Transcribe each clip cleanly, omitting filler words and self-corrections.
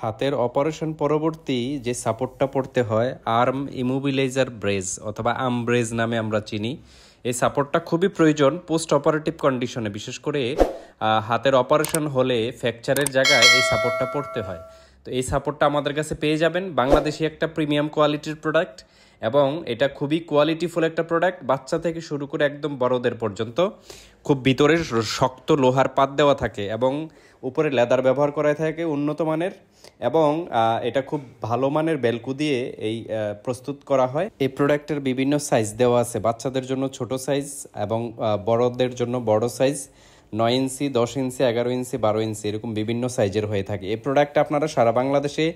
হাতের অপারেশন পরবর্তী যে সাপোর্টটা পড়তে হয় আর্ম ইমোবিলাইজার ব্রেস অথবা আর্ম ব্রেস নামে আমরা চিনি। এই সাপোর্টটা খুবই প্রয়োজন পোস্ট অপারেটিভ কন্ডিশনে, বিশেষ করে হাতের অপারেশন হলে ফ্র্যাকচারের জায়গায় এই সাপোর্টটা পড়তে হয়। তো এই সাপোর্টটা আমাদের কাছে পেয়ে যাবেন। বাংলাদেশি একটা প্রিমিয়াম কোয়ালিটির প্রোডাক্ট এবং এটা খুবই কোয়ালিটিফুল একটা প্রোডাক্ট, বাচ্চা থেকে শুরু করে একদম বড়দের পর্যন্ত। খুব ভিতরের শক্ত লোহার পাত দেওয়া থাকে এবং উপরে লেদার ব্যবহার করা থাকে উন্নত মানের, এবং এটা খুব ভালো মানের বেলকু দিয়ে এই প্রস্তুত করা হয়। এই প্রোডাক্টের বিভিন্ন সাইজ দেওয়া আছে, বাচ্চাদের জন্য ছোট সাইজ এবং বড়দের জন্য বড় সাইজ, 9 ইঞ্চি, 10 ইঞ্চি, 11 ইঞ্চি, 12 ইঞ্চি এরকম বিভিন্ন সাইজের হয়ে থাকে। এই প্রোডাক্টটা আপনারা সারা বাংলাদেশে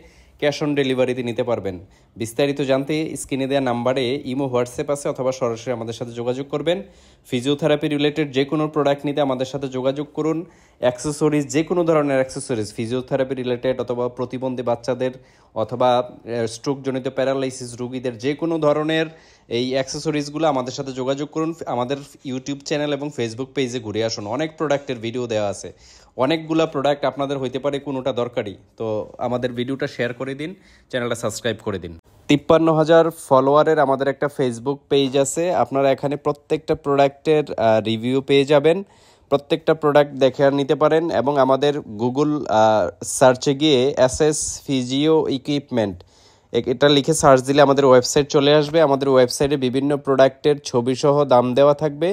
ক্যাশ অন ডেলিভারিতে নিতে পারবেন। বিস্তারিত জানতে স্ক্রিনে দেওয়া নাম্বারে ইমো, হোয়াটসঅ্যাপ আছে, অথবা সরাসরি আমাদের সাথে যোগাযোগ করবেন। ফিজিওথেরাপি রিলেটেড যে কোনো প্রোডাক্ট নিতে আমাদের সাথে যোগাযোগ করুন। অ্যাক্সেসরিজ, যে কোনো ধরনের অ্যাক্সেসরিজ ফিজিওথেরাপি রিলেটেড অথবা প্রতিবন্ধী বাচ্চাদের অথবা স্ট্রোকজনিত প্যারালাইসিস রোগীদের যে কোনো ধরনের এই অ্যাক্সেসরিজগুলো আমাদের সাথে যোগাযোগ করুন। আমাদের ইউটিউব চ্যানেল এবং ফেসবুক পেজে ঘুরে আসুন, অনেক প্রোডাক্টের ভিডিও দেওয়া আছে। অনেকগুলা প্রোডাক্ট আপনাদের হইতে পারে কোনোটা দরকারি, তো আমাদের ভিডিওটা শেয়ার করে দিন, চ্যানেলটা সাবস্ক্রাইব করে দিন। 53,000 ফলোয়ারের আমাদের একটা ফেসবুক পেজ আছে, আপনারা এখানে প্রত্যেকটা প্রোডাক্টের রিভিউ পেয়ে যাবেন। প্রত্যেকটা প্রোডাক্ট দেখে নিতে পারেন এবং আমাদের গুগল সার্চে গিয়ে এসএস ফিজিও ইকুইপমেন্ট এটা লিখে সার্চ দিলে আমাদের ওয়েবসাইট চলে আসবে। আমাদের ওয়েবসাইটে বিভিন্ন প্রোডাক্টের ছবিসহ দাম দেওয়া থাকবে।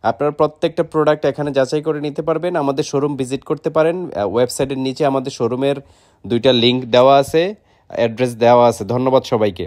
আপনারা প্রত্যেকটা প্রোডাক্ট এখানে যাচাই করে নিতে পারবেন। আমাদের শোরুম ভিজিট করতে পারেন। ওয়েবসাইটের নিচে আমাদের শোরুমের 2টা লিঙ্ক দেওয়া আছে, অ্যাড্রেস দেওয়া আছে। ধন্যবাদ সবাইকে।